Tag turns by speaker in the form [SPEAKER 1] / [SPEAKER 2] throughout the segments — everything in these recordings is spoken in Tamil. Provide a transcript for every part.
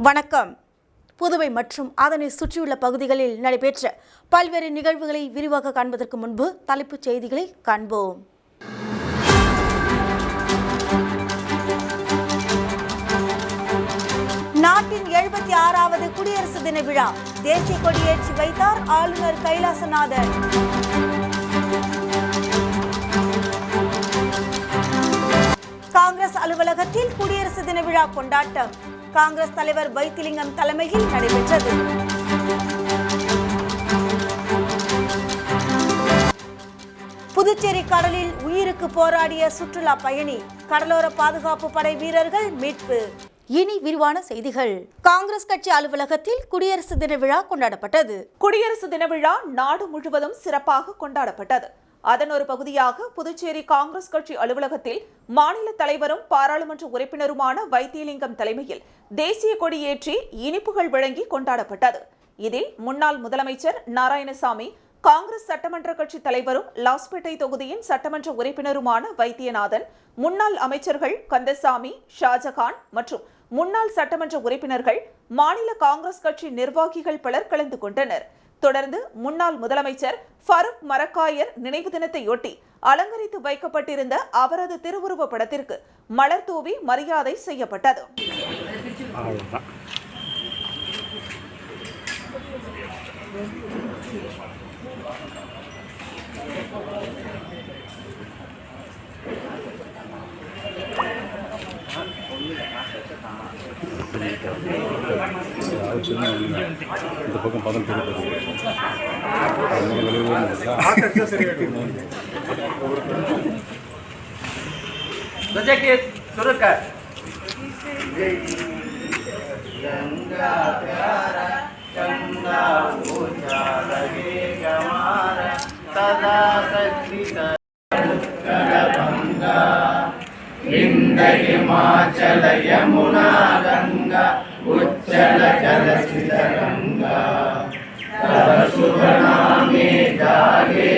[SPEAKER 1] வணக்கம். புதுவை மற்றும் அதனை சுற்றியுள்ள பகுதிகளில் நடைபெற்ற பல்வேறு நிகழ்வுகளை விரிவாக காண்பதற்கு முன்பு தலைப்புச் செய்திகளை காண்போம். நாட்டின் 76வது குடியரசு தின விழா, தேசிய கொடியேற்றி வைத்தார் ஆளுநர் கைலாசநாதன். காங்கிரஸ் அலுவலகத்தில் குடியரசு தின விழா கொண்டாட்டம் காங்கிரஸ் தலைவர் வைத்திலிங்கம் தலைமையில் நடைபெற்றது. புதுச்சேரி கடலில் உயிருக்கு போராடிய சுற்றுலா பயணி, கடலோர பாதுகாப்பு படை வீரர்கள் மீட்பு. இனி விரிவான செய்திகள். காங்கிரஸ் கட்சி அலுவலகத்தில் குடியரசு தின விழா கொண்டாடப்பட்டது.
[SPEAKER 2] குடியரசு தின விழா நாடு முழுவதும் சிறப்பாக கொண்டாடப்பட்டது. அதன் ஒரு பகுதியாக புதுச்சேரி காங்கிரஸ் கட்சி அலுவலகத்தில் மாநில தலைவரும் பாராளுமன்ற உறுப்பினருமான வைத்திலிங்கம் தலைமையில் தேசிய கொடியேற்றி இனிப்புகள் வழங்கி கொண்டாடப்பட்டது. இதில் முன்னாள் முதலமைச்சர் நாராயணசாமி, காங்கிரஸ் சட்டமன்ற கட்சி தலைவரும் லாஸ்பேட்டை தொகுதியின் சட்டமன்ற உறுப்பினருமான வைத்தியநாதன், முன்னாள் அமைச்சர்கள் கந்தசாமி, ஷாஜகான் மற்றும் முன்னாள் சட்டமன்ற உறுப்பினர்கள், மாநில காங்கிரஸ் கட்சி நிர்வாகிகள் பலர் கலந்து கொண்டனர். தொடர்ந்து முன்னாள் முதலமைச்சர் ஃபருக் மரக்காயர் நினைவு தினத்தையொட்டி அலங்கரித்து வைக்கப்பட்டிருந்த அவரது திருவுருவ படத்திற்கு மலர் தூவி மரியாதை செய்யப்பட்டது.
[SPEAKER 3] இந்த பக்கம் பதம்
[SPEAKER 4] हिमाचल यमुना गंगा उच्चल जलसित गंगा तव शुभ नामे जागे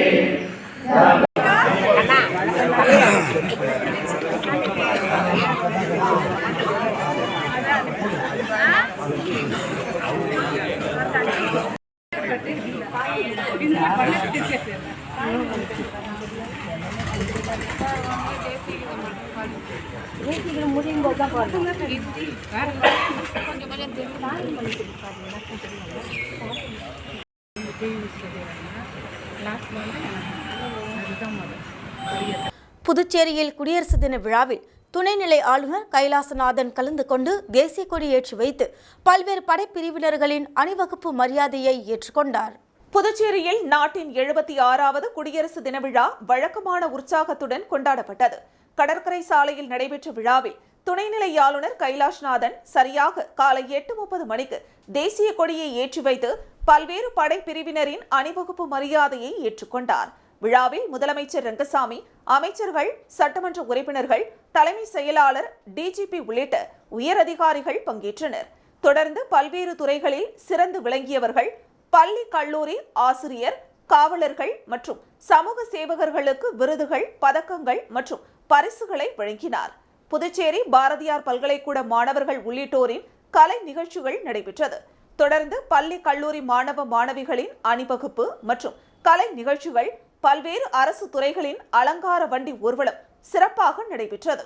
[SPEAKER 1] புதுச்சேரியில் குடியரசு தின விழாவில் துணைநிலை ஆளுநர் கைலாசநாதன் கலந்து கொண்டு தேசிய கொடி ஏற்றி வைத்து பல்வேறு படைப்பிரிவினர்களின் அணிவகுப்பு மரியாதையை ஏற்றுக்கொண்டார்.
[SPEAKER 2] புதுச்சேரியில் நாட்டின் 76வது குடியரசு தின விழா வழக்கமான உற்சாகத்துடன் கொண்டாடப்பட்டது. கடற்கரை சாலையில் நடைபெற்ற விழாவில் துணைநிலை ஆளுநர் கைலாஷ்நாதன் சரியாக காலை 8:30 மணிக்கு தேசிய கொடியை ஏற்றி வைத்து பல்வேறு படைப்பிரிவினரின் அணிவகுப்பு மரியாதையை ஏற்றுக்கொண்டார். விழாவில் முதலமைச்சர் ரங்கசாமி, அமைச்சர்கள், சட்டமன்ற உறுப்பினர்கள், தலைமை செயலாளர், டிஜிபி உள்ளிட்ட உயரதிகாரிகள் பங்கேற்றனர். தொடர்ந்து பல்வேறு துறைகளில் சிறந்து விளங்கியவர்கள், பள்ளி கல்லூரி ஆசிரியர், காவலர்கள் மற்றும் சமூக சேவகர்களுக்கு விருதுகள், பதக்கங்கள் மற்றும் பரிசுகளை வழங்கினார். புதுச்சேரி பாரதியார் பல்கலைக்கூட மாணவர்கள் உள்ளிட்டோரின் கலை நிகழ்ச்சிகள் நடைபெற்றது. தொடர்ந்து பள்ளி கல்லூரி மாணவ மாணவிகளின் அணிவகுப்பு மற்றும் கலை நிகழ்ச்சிகள், பல்வேறு அரசு துறைகளின் அலங்கார வண்டி ஊர்வலம் சிறப்பாக நடைபெற்றது.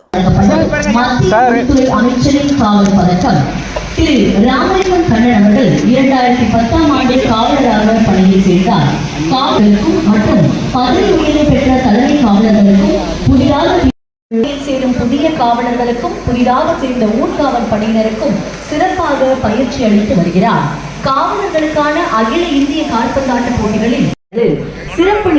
[SPEAKER 5] அமைச்சரின் காவல் பதக்கம் திரு ராமலிங்கம் கண்ணன் அவர்கள் 2010ஆம் ஆண்டு காவலராக பணியில் சேர்ந்தார். காவலருக்கும் மற்றும் பதவி உயர்வு பெற்ற தலைமை காவலர்களுக்கும், புதிதாக சேரும் புதிய காவலர்களுக்கும், புதிதாக சேர்ந்த ஊர்காவல் படையினருக்கும் சிறப்பாக பயிற்சி அளித்து வருகிறார். காவலர்களுக்கான அகில இந்திய கால்பந்தாட்ட போட்டிகளில் சிறப்பு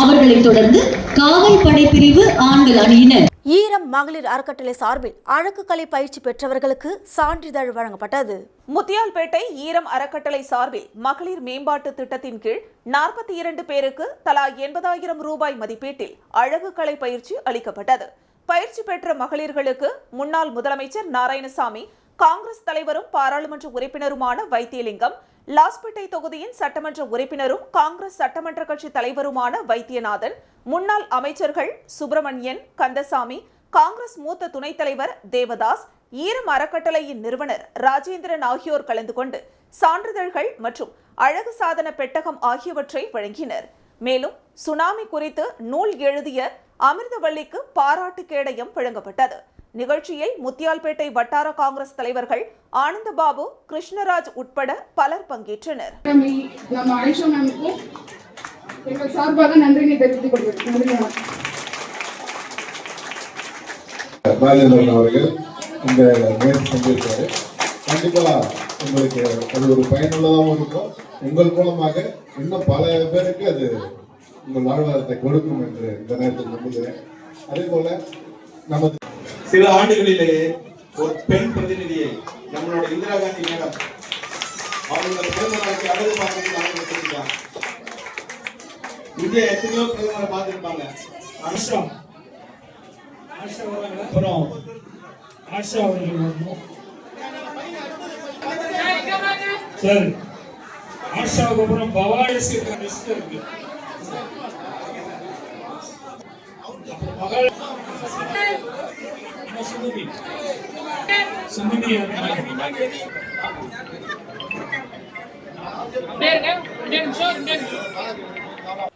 [SPEAKER 5] அவர்களை தொடர்ந்து காவல் படை பிரிவு ஆண்கள் அணியினர்
[SPEAKER 1] ஈரம் மகளிர் அறக்கட்டளை சார்பில் அழகு கலை பயிற்சி பெற்றவர்களுக்கு சான்றிதழ் வழங்கப்பட்டது.
[SPEAKER 2] முத்தியால்பேட்டை ஈரம் அறக்கட்டளை சார்பில் மகளிர் மேம்பாட்டு திட்டத்தின் கீழ் 42 பேருக்கு தலா 80,000 ரூபாய் மதிப்பீட்டில் அழகு கலை பயிற்சி அளிக்கப்பட்டது. பயிற்சி பெற்ற மகளிர்களுக்கு முன்னாள் முதலமைச்சர் நாராயணசாமி, காங்கிரஸ் தலைவரும் பாராளுமன்ற உறுப்பினருமான வைத்தியலிங்கம், லாஸ்பேட்டை தொகுதியின் சட்டமன்ற உறுப்பினரும் காங்கிரஸ் சட்டமன்ற கட்சி தலைவருமான வைத்தியநாதன், முன்னாள் அமைச்சர்கள் சுப்பிரமணியன், கந்தசாமி, காங்கிரஸ் மூத்த துணைத் தலைவர் தேவதாஸ், ஈரம் அறக்கட்டளையின் நிறுவனர் ராஜேந்திரன் ஆகியோர் கலந்து கொண்டு சான்றிதழ்கள் மற்றும் அழகு சாதன பெட்டகம் ஆகியவற்றை வழங்கினர். மேலும் சுனாமி குறித்து நூல் எழுதிய அமிர்தவள்ளிக்கு பாராட்டு கேடயம் வழங்கப்பட்டது. நிகழ்ச்சியில் முத்தியால்பேட்டை வட்டார காங்கிரஸ் தலைவர்கள் ஆனந்தபாபு, கிருஷ்ணராஜ் உட்பட பலர் பங்கேற்றனர்.
[SPEAKER 6] அவர்கள் இந்த முயற்சி செஞ்சிருக்காரு. கண்டிப்பா உங்களுக்கு அது ஒரு பயனுள்ளதாகவும் இருக்கும். உங்கள் மூலமாக இன்னும் பல பேருக்கு அது உங்கள் வாழ்வாதாரத்தை கொடுக்கும் என்று இந்த நேரத்தில் நம்புகிறேன். அதே போல நமது
[SPEAKER 7] சில ஆண்டுகளிலேயே ஒரு பெண் பிரதிநிதியை நம்மளோட இந்திரா காந்தி மேடம் அவங்களோட பிரதமராட்சி அழகு பார்த்து இந்தியா எத்தனையோ பிரதமரை பார்த்திருப்பாங்க.
[SPEAKER 8] அப்புறம் ஆஷா அவர்கள் வரணும். சரி, ஆஷாவுக்கு அப்புறம் பவானிஸ் இருக்கு.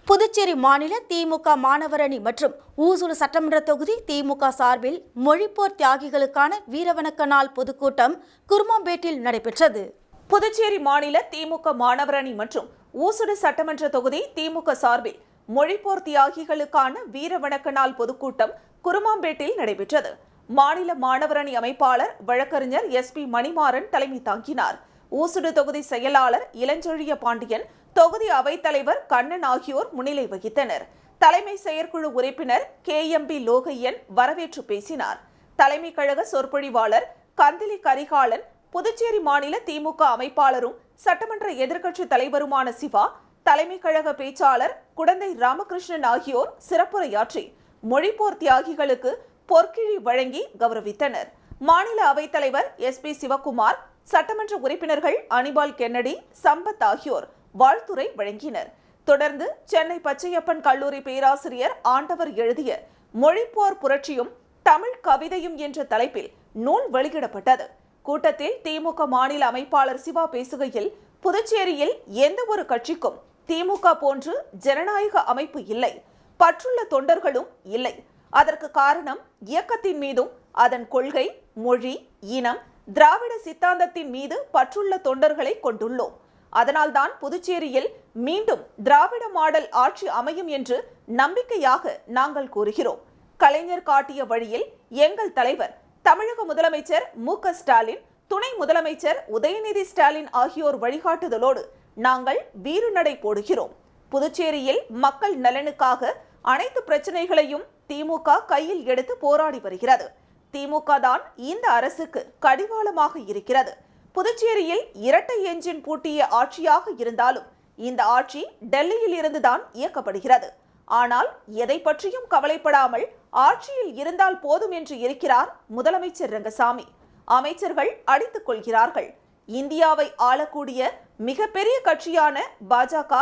[SPEAKER 1] புதுச்சேரி மாநில திமுக மாணவர் அணி மற்றும் ஊசுடு சட்டமன்ற தொகுதி திமுக சார்பில் மொழிப்போர் தியாகிகளுக்கான வீரவணக்க நாள் பொதுக்கூட்டம் குருமாம்பேட்டில் நடைபெற்றது.
[SPEAKER 2] புதுச்சேரி மாநில திமுக மாணவர் அணி மற்றும் ஊசுடு சட்டமன்ற தொகுதி திமுக சார்பில் மொழிப்போர் தியாகிகளுக்கான வீரவணக்க நாள் பொதுக்கூட்டம் குருமாம்பேட்டில் நடைபெற்றது. மாநில மாணவர் அணி அமைப்பாளர் வழக்கறிஞர் SP மணிமாறன் தலைமை தாங்கினார். ஊசுடு தொகுதி செயலாளர் இளஞ்செழிய பாண்டியன், தொகுதி அவைத்தலைவர் கண்ணன் ஆகியோர் முன்னிலை வகித்தனர். தலைமை செயற்குழு உறுப்பினர் KMB லோகையன் வரவேற்று பேசினார். தலைமை கழக சொற்பொழிவாளர் கந்திலி கரிகாலன், புதுச்சேரி மாநில திமுக அமைப்பாளரும் சட்டமன்ற எதிர்க்கட்சி தலைவருமான சிவா, தலைமை கழக பேச்சாளர் குடந்தை ராமகிருஷ்ணன் ஆகியோர் சிறப்புரையாற்றி மொழிப்போர் தியாகிகளுக்கு பொற்கிழி வழங்கி கௌரவித்தனர். மாநில அவைத்தலைவர் SP சிவகுமார், சட்டமன்ற உறுப்பினர்கள் அனிபால் கென்னடி, சம்பத் ஆகியோர் வாழ்த்துரை வழங்கினர். தொடர்ந்து சென்னை பச்சையப்பன் கல்லூரி பேராசிரியர் ஆண்டவர் எழுதிய மொழிப்போர் புரட்சியும் தமிழ் கவிதையும் என்ற தலைப்பில் நூல் வெளியிடப்பட்டது. கூட்டத்தில் திமுக மாநில அமைப்பாளர் சிவா பேசுகையில், புதுச்சேரியில் எந்த ஒரு கட்சிக்கும் திமுக போன்று ஜனநாயக அமைப்பு இல்லை, பற்றுள்ள தொண்டர்களும் இல்லை. அதற்கு காரணம் இயக்கத்தின் மீதும் அதன் கொள்கை, மொழி, இனம், திராவிட சித்தாந்தத்தின் மீது பற்றுள்ள தொண்டர்களை கொண்டுள்ளோம். அதனால்தான் புதுச்சேரியில் மீண்டும் திராவிட மாடல் ஆட்சி அமையும் என்று நம்பிக்கையாக நாங்கள் கூறுகிறோம். கலைஞர் காட்டிய வழியில் எங்கள் தலைவர் தமிழக முதலமைச்சர் MK ஸ்டாலின், துணை முதலமைச்சர் உதயநிதி ஸ்டாலின் ஆகியோர் வழிகாட்டுதலோடு நாங்கள் வீறுநடை போடுகிறோம். புதுச்சேரியில் மக்கள் நலனுக்காக அனைத்து பிரச்சனைகளையும் திமுக கையில் எடுத்து போராடி வருகிறது. திமுக தான் இந்த அரசுக்கு கடிவாளமாக இருக்கிறது. புதுச்சேரியில் இரட்டை என்ஜின் பூட்டிய ஆட்சியாக இருந்தாலும் இந்த ஆட்சி டெல்லியில் இருந்துதான் இயக்கப்படுகிறது. ஆனால் எதை பற்றியும் கவலைப்படாமல் ஆட்சியில் இருந்தால் போதும் என்று இருக்கிறார் முதலமைச்சர் ரங்கசாமி. அமைச்சர்கள் அடித்துக் கொள்கிறார்கள். இந்தியாவை ஆளக்கூடிய மிகப்பெரிய கட்சியான பாஜக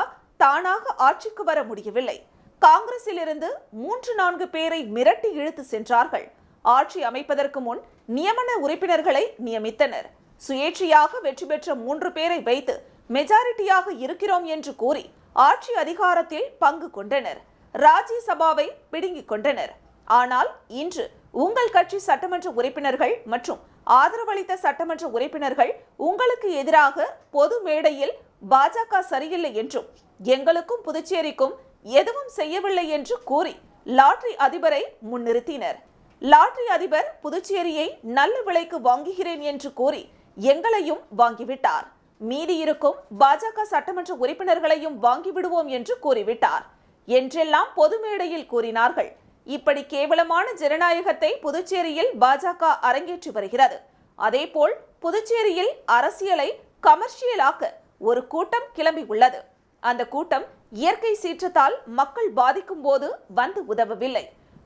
[SPEAKER 2] தானாக ஆட்சிக்கு வர முடியவில்லை. காங்கிரஸில் இருந்து 3-4 பேரை மிரட்டி இழுத்து சென்றார்கள். ஆட்சி அமைப்பதற்கு முன் நியமன உறுப்பினர்களை நியமித்தனர். சுயேட்சையாக வெற்றி பெற்ற 3 பேரை வைத்து மெஜாரிட்டியாக இருக்கிறோம் என்று கூறி ஆட்சி அதிகாரத்தில் பங்கு கொண்டனர். ராஜ்யசபாவை பிடுங்கிக் கொண்டனர். ஆனால் இன்று உங்கள் கட்சி சட்டமன்ற உறுப்பினர்கள் மற்றும் ஆதரவளித்த சட்டமன்ற உறுப்பினர்கள் உங்களுக்கு எதிராக பொது மேடையில் பாஜக சரியில்லை என்றும் எங்களுக்கும் புதுச்சேரிக்கும் எதுவும் செய்யவில்லை என்று கூறி லாட்டரி அதிபரை முன்னிறுத்தினர். லாட்டரி அதிபர் புதுச்சேரியை நல்ல விலைக்கு வாங்குகிறேன் என்று கூறி எங்களையும் வாங்கிவிட்டார். மீதி இருக்கும் பாஜக சட்டமன்ற உறுப்பினர்களையும் வாங்கிவிடுவோம் என்று கூறிவிட்டார் என்றெல்லாம் பொது மேடையில் கூறினார்கள். இப்படி கேவலமான ஜனநாயகத்தை புதுச்சேரியில் பாஜக அரங்கேற்றி வருகிறது. அதேபோல் புதுச்சேரியில் அரசியலை கமர்ஷியலாக்க ஒரு கூட்டம் கிளம்பி உள்ளது. அந்த கூட்டம் இயற்கை சீற்றத்தால் மக்கள் பாதிக்கும் போது வந்து உதவவில்லை.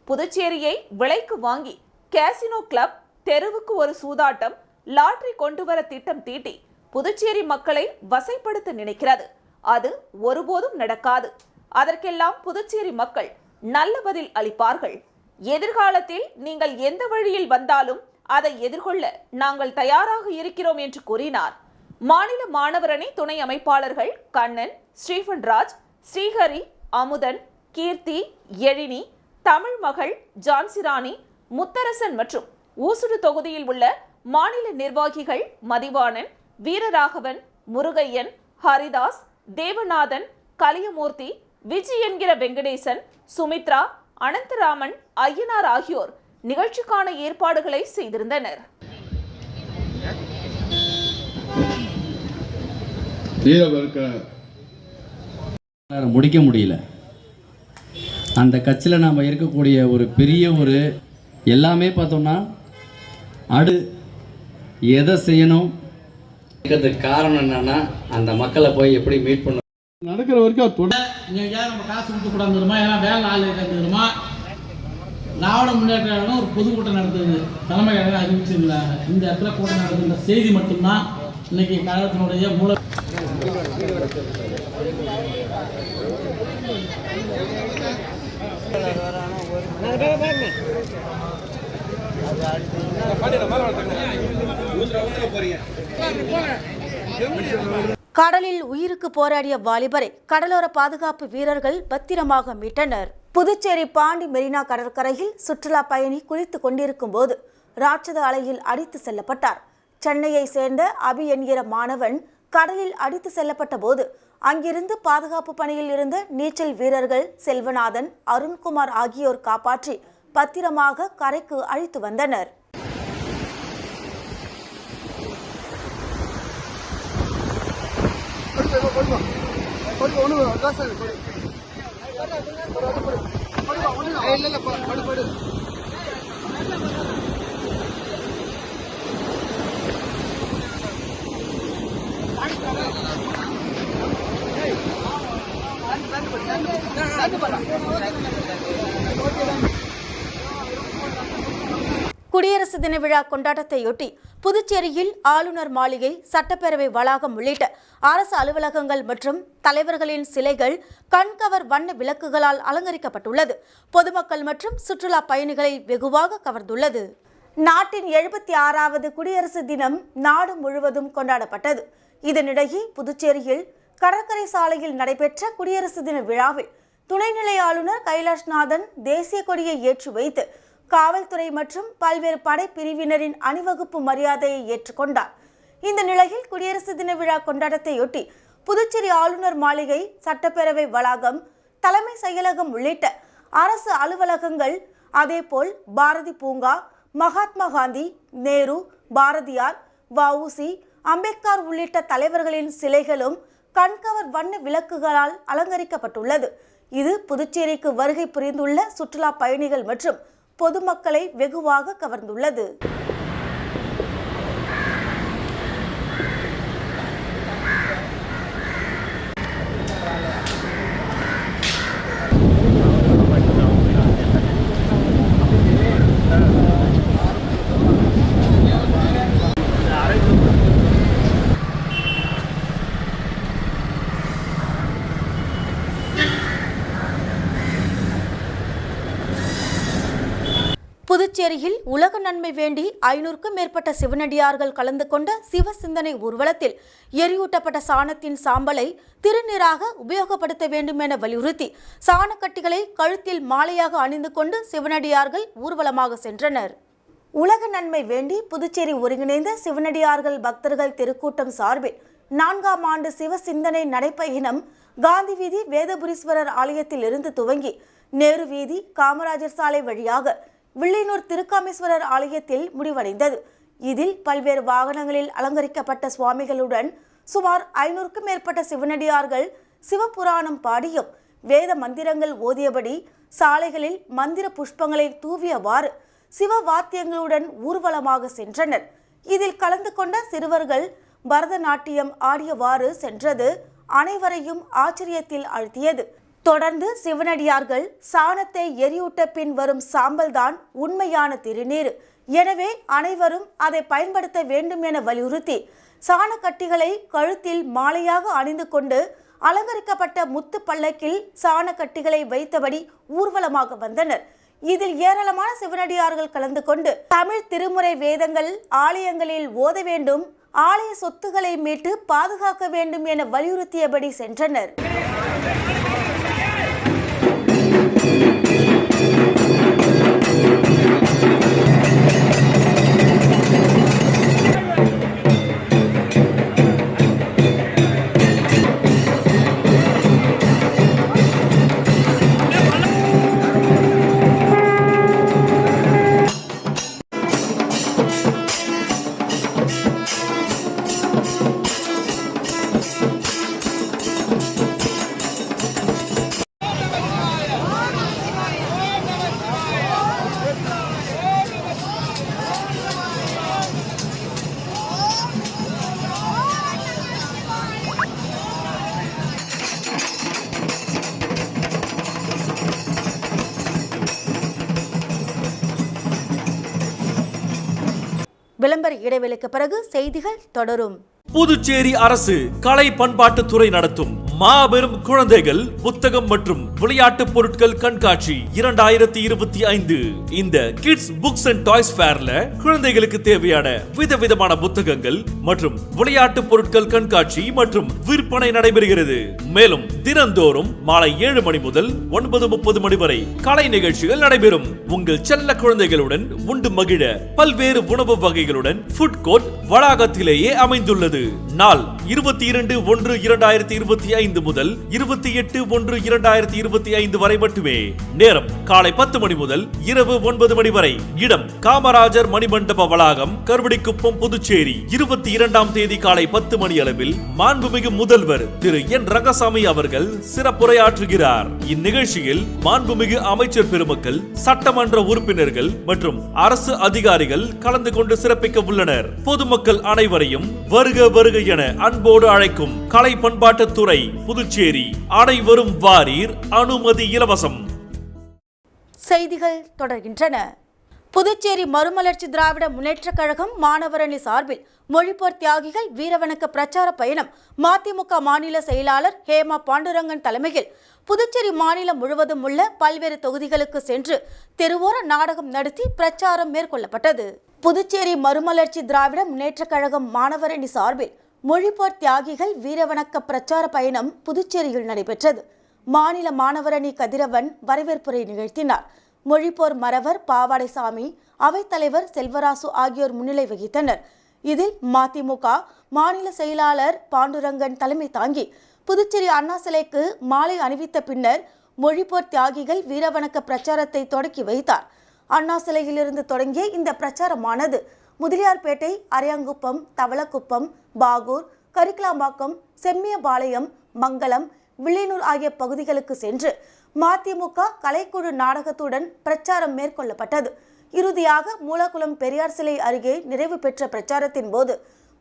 [SPEAKER 2] புதுச்சேரியை விலைக்கு வாங்கி கேசினோ கிளப், தெருவுக்கு ஒரு சூதாட்டம், லாட்டரி கொண்டு வர திட்டம் தீட்டி புதுச்சேரி மக்களை வசைப்படுத்த நினைக்கிறது. அது ஒருபோதும் நடக்காது. அதற்கெல்லாம் புதுச்சேரி மக்கள் நல்ல பதில் அளிப்பார்கள். எதிர்காலத்தில் நீங்கள் எந்த வழியில் வந்தாலும் அதை எதிர்கொள்ள நாங்கள் தயாராக இருக்கிறோம் என்று கூறினார். மாநில மாணவரணி துணை அமைப்பாளர்கள் கண்ணன், ஸ்டீஃபன் ராஜ், ஸ்ரீஹரி, அமுதன், கீர்த்தி, எழினி, தமிழ் மகள், ஜான்சிராணி, முத்தரசன் மற்றும் ஊசுடு தொகுதியில் உள்ள மாநில நிர்வாகிகள் மதிவாணன், வீரராகவன், முருகையன், ஹரிதாஸ், தேவநாதன், கலியமூர்த்தி, விஜய் என்கிற வெங்கடேசன், சுமித்ரா, அனந்தராமன், ஐயனார் ஆகியோர் நிகழ்ச்சிக்கான ஏற்பாடுகளை செய்திருந்தனர்.
[SPEAKER 9] முடிக்க முடியல. அந்த கட்சியில் நாம் இருக்கக்கூடிய ஒரு பெரிய ஒரு எல்லாமே பார்த்தோம்னா எதை செய்யணும் காரணம் என்னன்னா அந்த மக்களை போய் எப்படி மீட் பண்ண
[SPEAKER 10] நடக்கிற வரைக்கும் நம்ம காசு கொடுத்து கூடாதுமா, ஏன்னா வேலை ஆள் இருந்துருமா. திராவிட முன்னேற்ற ஒரு பொதுக்கூட்டம் நடத்துது, தலைமை அறிவிச்சிருந்தாங்க. இந்த இடத்துல கூட்டம் நடத்துகின்ற செய்தி மட்டும்தான் இன்னைக்கு கழகத்தினுடைய மூல.
[SPEAKER 1] கடலில் உயிருக்கு போராடிய வாலிபரை கடலோர பாதுகாப்பு வீரர்கள் பத்திரமாக மீட்டனர். புதுச்சேரி பாண்டி மெரினா கடற்கரையில் சுற்றுலா பயணி குளித்துக் கொண்டிருக்கும் போது ராட்சத அலையில் அடித்து செல்லப்பட்டார். சென்னையை சேர்ந்த அபி என்கிற மாணவன் கடலில் அடித்து செல்லப்பட்ட போது அங்கிருந்து பாதுகாப்பு பணியில் இருந்த நீச்சல் வீரர்கள் செல்வநாதன், அருண்குமார் ஆகியோர் காப்பாற்றி பத்திரமாக கரைக்கு அழைத்து வந்தனர். குடியரசு தின விழா கொண்டாட்டத்தையொட்டி புதுச்சேரியில் ஆளுநர் மாளிகை, சட்டப்பேரவை வளாகம் உள்ளிட்ட அரசு அலுவலகங்கள் மற்றும் தலைவர்களின் சிலைகள் கண்கவர் வண்ண விளக்குகளால் அலங்கரிக்கப்பட்டுள்ளது. பொதுமக்கள் மற்றும் சுற்றுலா பயணிகளை வெகுவாக கவர்ந்துள்ளது. நாட்டின் 76வது குடியரசு தினம் நாடு முழுவதும் கொண்டாடப்பட்டது. இதனிடையே புதுச்சேரியில் கடற்கரை சாலையில் நடைபெற்ற குடியரசு தின விழாவில் துணைநிலை ஆளுநர் கைலாஷ்நாதன் தேசிய கொடியை ஏற்றி வைத்து காவல்துறை மற்றும் பல்வேறு படைப்பிரிவினரின் அணிவகுப்பு மரியாதையை ஏற்றுக்கொண்டார். இந்த நிலையில் குடியரசு தின விழா கொண்டாட்டத்தையொட்டி புதுச்சேரி ஆளுநர் மாளிகை, சட்டப்பேரவை வளாகம், தலைமை செயலகம் உள்ளிட்ட அரசு அலுவலகங்கள், அதேபோல் பாரதி பூங்கா, மகாத்மா காந்தி, நேரு, பாரதியார், வஉசி, அம்பேத்கர் உள்ளிட்ட தலைவர்களின் சிலைகளும் கண்கவர் வண்ண விளக்குகளால் அலங்கரிக்கப்பட்டுள்ளது. இது புதுச்சேரிக்கு வருகை புரிந்துள்ள சுற்றுலா பயணிகள் மற்றும் பொதுமக்களை வெகுவாக கவர்ந்துள்ளது. புதுச்சேரியில் உலக நன்மை வேண்டி 500க்கும் மேற்பட்ட சிவனடியார்கள் கலந்து கொண்ட சிவ சிந்தனை ஊர்வலத்தில் எரியூட்டப்பட்ட சாணத்தின் சாம்பலை திருநீராக உபயோகப்படுத்த வேண்டும் என வலியுறுத்தி சாணக்கட்டிகளை கழுத்தில் மாலையாக அணிந்து கொண்டு சிவனடியார்கள் ஊர்வலமாக சென்றனர். உலக நன்மை வேண்டி புதுச்சேரி ஒருங்கிணைந்த சிவனடியார்கள் பக்தர்கள் திருக்கூட்டம் சார்பில் 4ஆம் ஆண்டு சிவ சிந்தனை நடைப்பயணம் காந்தி வீதி வேதபுரீஸ்வரர் ஆலயத்தில் இருந்து துவங்கி நேரு வீதி, காமராஜர் சாலை வழியாக வில்லியனூர் திருக்காமேஸ்வரர் ஆலயத்தில் முடிவடைந்தது. இதில் பல்வேறு வாகனங்களில் அலங்கரிக்கப்பட்ட சுவாமிகளுடன் சுமார் 500க்கும் மேற்பட்ட சிவனடியார்கள் சிவபுராணம் பாடியும் வேத மந்திரங்கள் ஓதியபடி சாலைகளில் மந்திர புஷ்பங்களை தூவியவாறு சிவ வாத்தியங்களுடன் ஊர்வலமாக சென்றனர். இதில் கலந்து கொண்ட சிறுவர்கள் பரதநாட்டியம் ஆடியவாறு சென்றது அனைவரையும் ஆச்சரியத்தில் ஆழ்த்தியது. தொடர்ந்து சிவனடியார்கள் சாணத்தை எரியூட்ட பின் வரும் சாம்பல்தான் உண்மையான திருநீர், எனவே அனைவரும் அதை பயன்படுத்த வேண்டும் என வலியுறுத்தி சாணக்கட்டிகளை கழுத்தில் மாலையாக அணிந்து கொண்டு அலங்கரிக்கப்பட்ட முத்து பல்லக்கில் சாணக்கட்டிகளை வைத்தபடி ஊர்வலமாக வந்தனர். இதில் ஏராளமான சிவனடியார்கள் கலந்து கொண்டு தமிழ் திருமுறை வேதங்கள் ஆலயங்களில் ஓத வேண்டும், ஆலய சொத்துக்களை மீட்டு பாதுகாக்க வேண்டும் என வலியுறுத்தியபடி சென்றனர். விளம்பர இடைவெளிக்கு பிறகு செய்திகள் தொடரும்.
[SPEAKER 11] புதுச்சேரி அரசு கலை பண்பாட்டுத்துறை நடத்தும் மாபெரும் குழந்தைகள் புத்தகம் மற்றும் விளையாட்டு பொருட்கள் கண்காட்சி 2025. இந்த கிட்ஸ் புக்ஸ் அண்ட் டாய்ஸ் ஃபேர்ல குழந்தைகளுக்கு தேவையான விதவிதமான புத்தகங்கள் மற்றும் விளையாட்டு பொருட்கள் கண்காட்சி மற்றும் விற்பனை நடைபெறுகிறது. மேலும் தினந்தோறும் மாலை 7 மணி முதல் 9:30 மணி வரை கலை நிகழ்ச்சிகள் நடைபெறும். உங்கள் செல்ல குழந்தைகளுடன் உண்டு மகிழ பல்வேறு உணவு வகைகளுடன் ஃபுட் கோர்ட் வளாகத்திலேயே அமைந்துள்ளது. நாள் 22/1/2025 முதல் 28/1/2025 வரை மட்டுமே. நேரம் காலை 10 மணி முதல் இரவு 9 மணி வரை. இடம் காமராஜர் மணிமண்டப வளாகம், கருவடிக்குப்பம், புதுச்சேரி. 22ஆம் தேதி காலை 10 மணி அளவில் மாண்புமிகு முதல்வர் திரு என் ரங்கசாமி அவர்கள் சிறப்புரையாற்றுகிறார். இந்நிகழ்ச்சியில் மாண்புமிகு அமைச்சர் பெருமக்கள், சட்டமன்ற உறுப்பினர்கள் மற்றும் அரசு அதிகாரிகள் கலந்து கொண்டு சிறப்பிக்க உள்ளனர். பொதுமக்கள் அனைவரையும் வருக வருக என அன்போடு அழைக்கும் கலை பண்பாட்டுத்துறை, புதுச்சேரி. அனைவரும் வாரீர், அனுமதி இலவசம்.
[SPEAKER 1] செய்திகள் தொடர்கின்றன. புதுச்சேரி மறுமலர்ச்சி திராவிட முன்னேற்ற கழகம் மாணவரணி சார்பில் மொழிப்போர் தியாகிகள் வீரவணக்க பிரச்சார பயணம் மதிமுக மாநில செயலாளர் ஹேமா பாண்டுரங்கன் தலைமையில் புதுச்சேரி மாநிலம் முழுவதும் உள்ள பல்வேறு தொகுதிகளுக்கு சென்று தெருவோர நாடகம் நடத்தி பிரச்சாரம் மேற்கொள்ளப்பட்டது. புதுச்சேரி மறுமலர்ச்சி திராவிட முன்னேற்ற கழகம் மாணவரணி சார்பில் மொழிப்போர் தியாகிகள் வீரவணக்க பிரச்சார பயணம் புதுச்சேரியில் நடைபெற்றது. மாநில மாணவரணி கதிரவன் வரவேற்புரை நிகழ்த்தினார். மொழிப்போர் மறவர் பாவாடைசாமி, அவைத்தலைவர் செல்வராசு ஆகியோர் முன்னிலை வகித்தனர். இதில் மதிமுக மாநில செயலாளர் பாண்டுரங்கன் தலைமை தாங்கி புதுச்சேரி அண்ணா சிலைக்கு மாலை அணிவித்த பின்னர் மொழிப்போர் தியாகிகள் வீரவணக்க பிரச்சாரத்தை தொடக்கி வைத்தார். அண்ணா சிலையிலிருந்து தொடங்கிய இந்த பிரச்சாரமானது முதலியார்பேட்டை, அரியாங்குப்பம், தவளக்குப்பம், பாகூர், கரிக்கலாம்பாக்கம், செம்மியபாளையம், மங்கலம், வில்லியனூர் ஆகிய பகுதிகளுக்கு சென்று மதிமுக கலைக்குழு நாடகத்துடன் பிரச்சாரம் மேற்கொள்ளப்பட்டது. இறுதியாக மூலக்குளம் பெரியார் சிலை அருகே நிறைவு பெற்ற பிரச்சாரத்தின் போது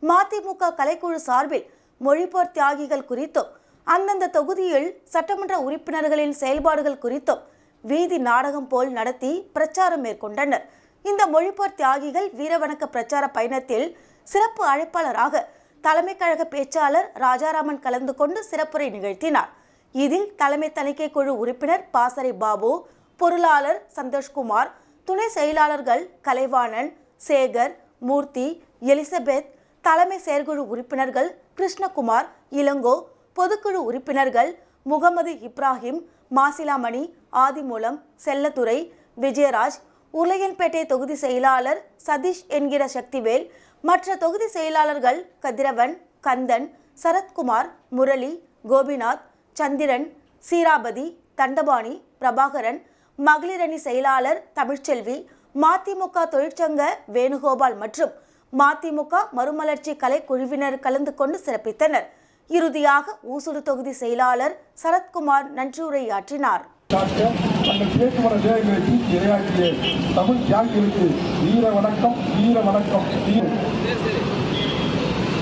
[SPEAKER 1] மதிமுக கலைக்குழு சார்பில் மொழிப்போர் தியாகிகள் குறித்தும் அந்தந்த தொகுதியில் சட்டமன்ற உறுப்பினர்களின் செயல்பாடுகள் குறித்தும் வீதி நாடகம் போல் நடத்தி பிரச்சாரம் மேற்கொண்டனர். இந்த மொழிப்போர் தியாகிகள் வீரவணக்க பிரச்சார பயணத்தில் சிறப்பு அழைப்பாளராக தலைமை கழக பேச்சாளர் ராஜாராமன் கலந்து கொண்டு சிறப்புரை நிகழ்த்தினார். இதில் தலைமை தணிக்கை குழு உறுப்பினர் பாசறை பாபு, பொருளாளர் சந்தோஷ்குமார், துணை செயலாளர்கள் கலைவாணன், சேகர், மூர்த்தி, எலிசபெத், தலைமை செயற்குழு உறுப்பினர்கள் கிருஷ்ணகுமார், இளங்கோ, பொதுக்குழு உறுப்பினர்கள் முகமது இப்ராஹிம், மாசிலாமணி, ஆதிமூலம், செல்லத்துறை, விஜயராஜ், உருளையன்பேட்டை தொகுதி செயலாளர் சதீஷ் என்கிற சக்திவேல், மற்ற தொகுதி செயலாளர்கள் கதிரவன், கந்தன், சரத்குமார், முரளி, கோபிநாத், சந்திரன், சீராபதி, தண்டபாணி, பிரபாகரன், மகளிரணி செயலாளர் தமிழ்ச்செல்வி, மதிமுக தொழிற்சங்க வேணுகோபால் மற்றும் மதிமுக மறுமலர்ச்சி கலைக்குழுவினர் கலந்து கொண்டு சிறப்பித்தனர். இறுதியாக ஊசுடு தொகுதி செயலாளர் சரத்குமார் நன்றியுரையாற்றினார்.
[SPEAKER 8] தங்கள் பேச்சுமர தேவைகளை தீர்த்து இரையாற்றிய தமிழ் தியாகிகளுக்கு வீர வணக்கம், வீர வணக்கம்.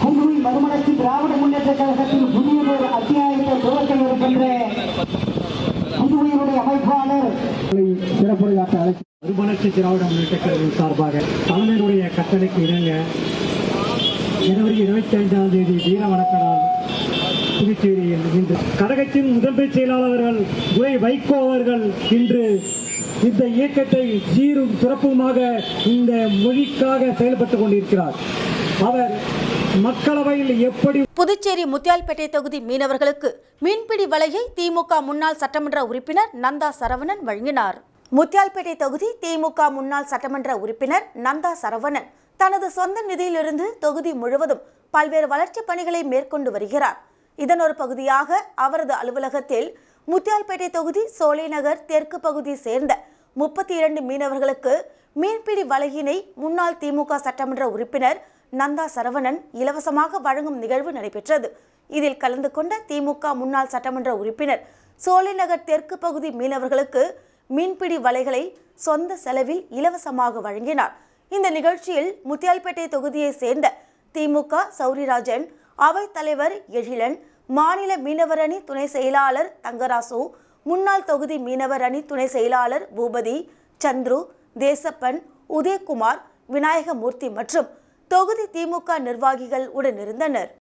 [SPEAKER 5] புதுவை மறுமலர்ச்சி திராவிட முன்னேற்ற கழகத்தில் புதிய அத்தியாயத்தை துவக்க இருக்கின்ற புதுவையினுடைய அமைப்பாளர் சிறப்புரையாற்ற
[SPEAKER 8] மறுமலர்ச்சி திராவிட முன்னேற்ற கழகம் சார்பாக தலைமையுடைய கட்டளைக்கு இணங்க ஜனவரி 25ஆம் தேதி வீர வணக்க நாள் புதுச்சேரியில் இன்று கழகத்தின் முதன்மை செயலாளர்கள் வைகோ அவர்கள் இன்று இந்த இயக்கத்தை சீரும் சிறப்புமாக இந்த மொழிக்காக செயல்பட்டுக் கொண்டிருக்கிறார். அவர் மக்களவையில் எப்படி
[SPEAKER 1] புதுச்சேரி முத்தியால்பேட்டை தொகுதி மீனவர்களுக்கு மீன்பிடி வலையை திமுக முன்னாள் சட்டமன்ற உறுப்பினர் நந்தா சரவணன் வழங்கினார். முத்தியால்பேட்டை தொகுதி திமுக முன்னாள் சட்டமன்ற உறுப்பினர் நந்தா சரவணன் தனது சொந்த நிதியிலிருந்து தொகுதி முழுவதும் பல்வேறு வளர்ச்சிப் பணிகளை மேற்கொண்டு வருகிறார். இதன் ஒரு பகுதியாக அவரது அலுவலகத்தில் முத்தியால்பேட்டை தொகுதி சோலைநகர் தெற்கு பகுதி சேர்ந்த 32 மீனவர்களுக்கு மீன்பிடி வலையினை முன்னாள் திமுக சட்டமன்ற உறுப்பினர் நந்தா சரவணன் இலவசமாக வழங்கும் நிகழ்வு நடைபெற்றது. இதில் கலந்து கொண்ட திமுக முன்னாள் சட்டமன்ற உறுப்பினர் சோலைநகர் தெற்கு பகுதி மீனவர்களுக்கு மீன்பிடி வலைகளை சொந்த செலவில் இலவசமாக வழங்கினார். இந்த நிகழ்ச்சியில் முத்தியால்பேட்டை தொகுதியை சேர்ந்த திமுக சௌரிராஜன், அவைத் தலைவர் எழிலன், மாநில மீனவர் அணி துணை செயலாளர் தங்கராசு, முன்னாள் தொகுதி மீனவர் அணி துணை செயலாளர் பூபதி, சந்துரு, தேசப்பன், உதயகுமார், விநாயகமூர்த்தி மற்றும் தொகுதி திமுக நிர்வாகிகள் உடனிருந்தனர்.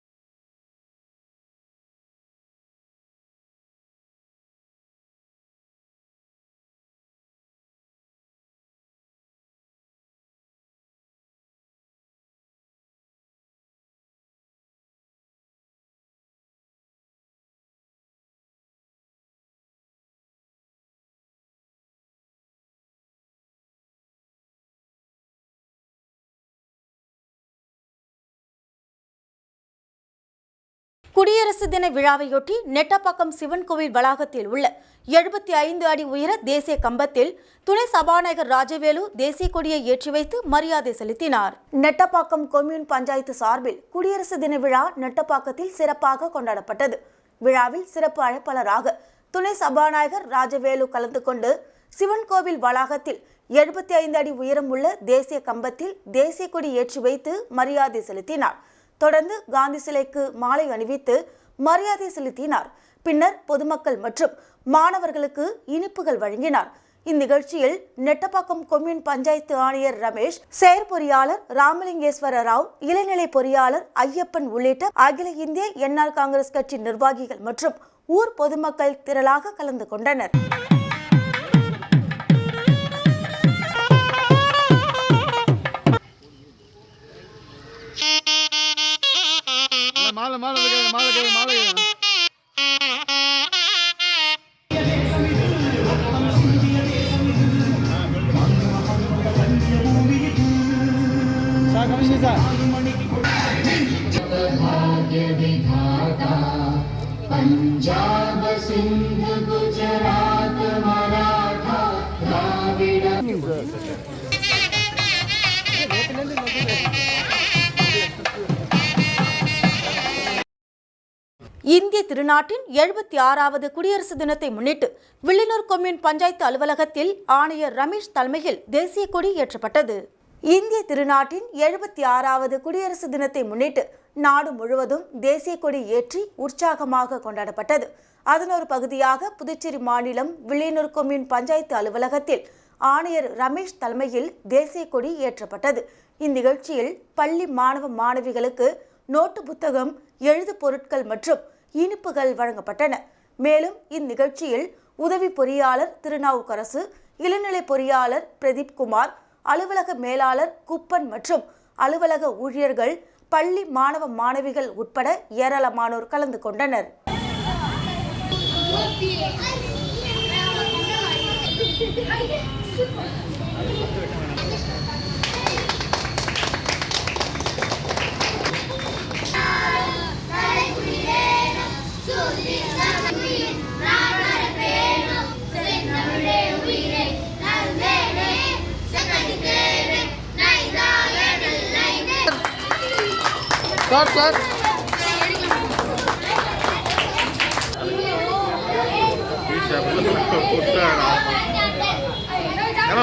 [SPEAKER 1] குடியரசு தின விழாவையொட்டி நெட்டப்பாக்கம் சிவன் கோவில் வளாகத்தில் உள்ள 75 அடி உயர தேசிய கம்பத்தில் துணை சபாநாயகர் ராஜவேலு தேசிய கொடியை ஏற்றி வைத்து மரியாதை செலுத்தினார். நெட்டப்பாக்கம் கொம்யூன் பஞ்சாயத்து சார்பில் குடியரசு தின விழா நெட்டப்பாக்கத்தில் சிறப்பாக கொண்டாடப்பட்டது. விழாவில் சிறப்பு அழைப்பாளராக துணை சபாநாயகர் ராஜவேலு கலந்து கொண்டு சிவன் கோவில் வளாகத்தில் 75 அடி உயரம் உள்ள தேசிய கம்பத்தில் தேசிய கொடி ஏற்றி வைத்து மரியாதை செலுத்தினார். தொடர்ந்து காந்தி சிலைக்கு மாலை அணிவித்து மரியாதை செலுத்தினார். பின்னர் பொதுமக்கள் மற்றும் மாணவர்களுக்கு இனிப்புகள் வழங்கினார். இந்நிகழ்ச்சியில் நெட்டப்பாக்கம் கொம்யூன் பஞ்சாயத்து ஆணையர் ரமேஷ், செயற்பொறியாளர் ராமலிங்கேஸ்வர ராவ், இளநிலை பொறியாளர் ஐயப்பன் உள்ளிட்ட அகில இந்திய என்ஆர் காங்கிரஸ் கட்சி நிர்வாகிகள் மற்றும் ஊர் பொதுமக்கள் திரளாக கலந்து கொண்டனர்.
[SPEAKER 4] पंजाब सिंध गुजरात मराठा द्राविड
[SPEAKER 1] இந்திய திருநாட்டின் 76வது குடியரசு தினத்தை முன்னிட்டு வில்லியனூர் கொம்யூன் பஞ்சாயத்து அலுவலகத்தில் ஆணையர் ரமேஷ் தலைமையில் தேசிய கொடி ஏற்றப்பட்டது. இந்திய திருநாட்டின் 76வது குடியரசு தினத்தை முன்னிட்டு நாடு முழுவதும் தேசிய கொடி ஏற்றி உற்சாகமாக கொண்டாடப்பட்டது. அதன் ஒரு பகுதியாக புதுச்சேரி மாநிலம் வில்லியனூர் கொம்யூன் பஞ்சாயத்து அலுவலகத்தில் ஆணையர் ரமேஷ் தலைமையில் தேசிய கொடி ஏற்றப்பட்டது. இந்நிகழ்ச்சியில் பள்ளி மாணவ மாணவிகளுக்கு நோட்டு புத்தகம், எழுது பொருட்கள் மற்றும் இனிப்புகள் வழங்கப்பட்டன. மேலும் இந்நிகழ்ச்சியில் உதவி பொறியாளர் திருநாவுக்கரசு, இளநிலை பொறியாளர் பிரதீப் குமார், அலுவலக மேலாளர் குப்பன் மற்றும் அலுவலக ஊழியர்கள், பள்ளி மாணவ மாணவிகள் உட்பட ஏராளமானோர் கலந்து கொண்டனர்.
[SPEAKER 4] सर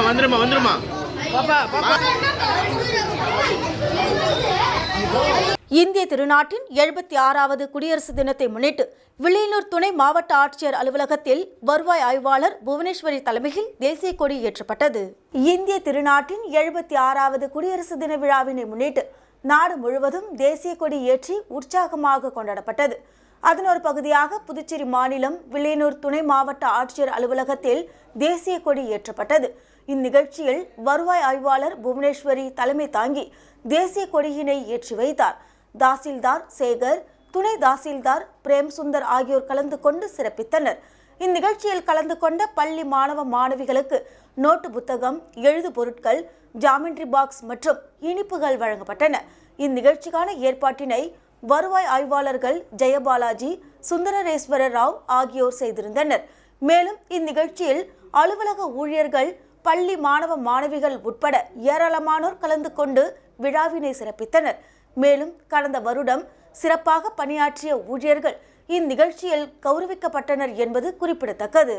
[SPEAKER 3] வந்துருமா
[SPEAKER 1] இந்திய திருநாட்டின் 76வது குடியரசு தினத்தை முன்னிட்டு வில்லியனூர் துணை மாவட்ட ஆட்சியர் அலுவலகத்தில் வருவாய் ஆய்வாளர் புவனேஸ்வரி தலைமையில் தேசிய கொடி ஏற்றப்பட்டது. இந்திய திருநாட்டின் 76வது குடியரசு தின விழாவினை முன்னிட்டு நாடு முழுவதும் தேசிய கொடி ஏற்றி உற்சாகமாக கொண்டாடப்பட்டது. அதன் ஒரு பகுதியாக புதுச்சேரி மாநிலம் வில்லியனூர் துணை மாவட்ட ஆட்சியர் அலுவலகத்தில் தேசிய கொடி ஏற்றப்பட்டது. இந்நிகழ்ச்சியில் வருவாய் ஆய்வாளர் புவனேஸ்வரி தலைமை தாங்கி தேசிய கொடியினை ஏற்றி வைத்தார். தாசில்தார் சேகர், துணை தாசில்தார் பிரேம் சுந்தர் ஆகியோர் கலந்து கொண்டு சிறப்பித்தனர். இந்நிகழ்ச்சியில் கலந்து கொண்ட பள்ளி மாணவ மாணவிகளுக்கு நோட்டு புத்தகம், எழுது பொருட்கள், ஜாமெண்ட்ரி பாக்ஸ் மற்றும் இனிப்புகள் வழங்கப்பட்டன. இந்நிகழ்ச்சிக்கான ஏற்பாட்டினை வருவாய் ஆய்வாளர்கள் ஜெயபாலாஜி, சுந்தரேஸ்வர ராவ் ஆகியோர் செய்திருந்தனர். மேலும் இந்நிகழ்ச்சியில் அலுவலக ஊழியர்கள், பள்ளி மாணவ மாணவிகள் உட்பட ஏராளமானோர் கலந்து கொண்டு விழாவினை சிறப்பித்தனர். மேலும் கடந்த வருடம் சிறப்பாக பணியாற்றிய ஊழியர்கள் இந்நிகழ்ச்சியில் கௌரவிக்கப்பட்டனர் என்பது குறிப்பிடத்தக்கது.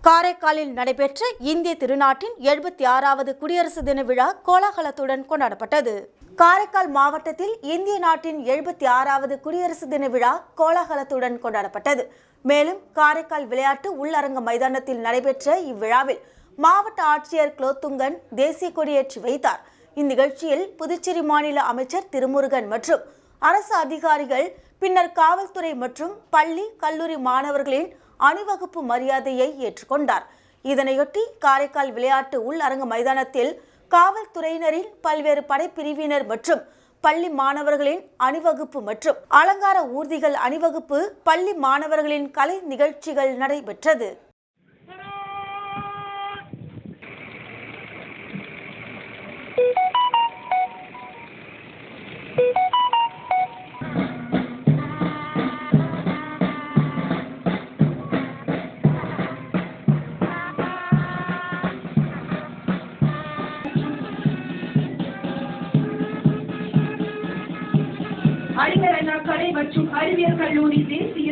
[SPEAKER 1] காரைக்காலில் நடைபெற்ற இந்திய திருநாட்டின் 76வது குடியரசு தின விழா கோலாகலத்துடன் கொண்டாடப்பட்டது. காரைக்கால் மாவட்டத்தில் இந்திய நாட்டின் 76வது குடியரசு தின விழா கோலாகலத்துடன் கொண்டாடப்பட்டது. மேலும் காரைக்கால் விளையாட்டு உள்ளரங்க மைதானத்தில் நடைபெற்ற இவ்விழாவில் மாவட்ட ஆட்சியர் குலோத்துங்கன் தேசிய கொடியேற்றி வைத்தார். இந்நிகழ்ச்சியில் புதுச்சேரி மாநில அமைச்சர் திருமுருகன் மற்றும் அரசு அதிகாரிகள், பின்னர் காவல்துறை மற்றும் பள்ளி கல்லூரி மாணவர்களின் அணிவகுப்பு மரியாதையை ஏற்றுக்கொண்டார். இதனையொட்டி காரைக்கால் விளையாட்டு உள்ளரங்க மைதானத்தில் காவல்துறையினரின் பல்வேறு படைப்பிரிவினர் மற்றும் பள்ளி மாணவர்களின் அணிவகுப்பு மற்றும் அலங்கார ஊர்திகள் அணிவகுப்பு, பள்ளி மாணவர்களின் கலை நிகழ்ச்சிகள் நடைபெற்றது.
[SPEAKER 12] அறிஞர் அண்ணா கலை மற்றும் அறிவியல் கல்லூரி தேசிய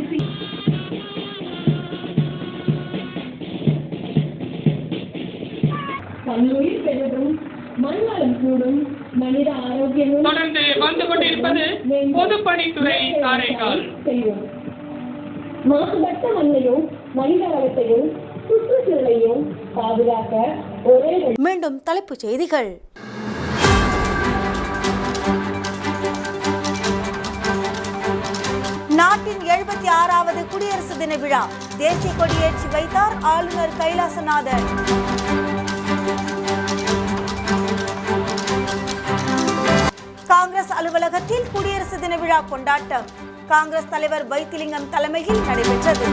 [SPEAKER 12] கல்லூரி பெறும் மண்வளம் கூடும் மனித ஆரோக்கியமும்
[SPEAKER 13] தொடர்ந்து வந்து கொண்டிருப்பது பொதுப்பணித்துறை காரைக்கால்.
[SPEAKER 12] மாசுபட்ட மண்ணையும் மனித வளத்தையும் சுற்றுச்சூழலையும் பாதுகாக்க ஒரே.
[SPEAKER 1] மீண்டும் தலைப்புச் செய்திகள். நாட்டின் 76வது குடியரசு தின விழா தேசிய கொடியேற்றி வைத்தார் ஆளுநர் கைலாசநாதன். காங்கிரஸ் அலுவலகத்தில் குடியரசு தின விழா கொண்டாட்டம் காங்கிரஸ் தலைவர் வைத்திலிங்கம் தலைமையில் நடைபெற்றது.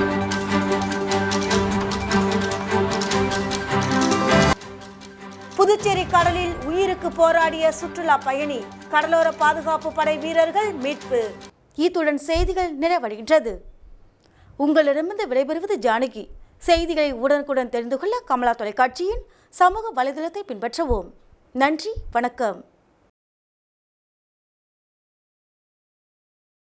[SPEAKER 1] புதுச்சேரி கடலில் உயிருக்கு போராடிய சுற்றுலா பயணி, கடலோர பாதுகாப்பு படை வீரர்கள் மீட்பு. இத்துடன் செய்திகள் நிறைவடைகின்றது. உங்களிடமிருந்து விடைபெறுவது ஜானகி. செய்திகளை உடனுக்குடன் தெரிந்து கொள்ள கமலா தொலைக்காட்சியின் சமூக வலைதளத்தை பின்பற்றவும். நன்றி, வணக்கம்.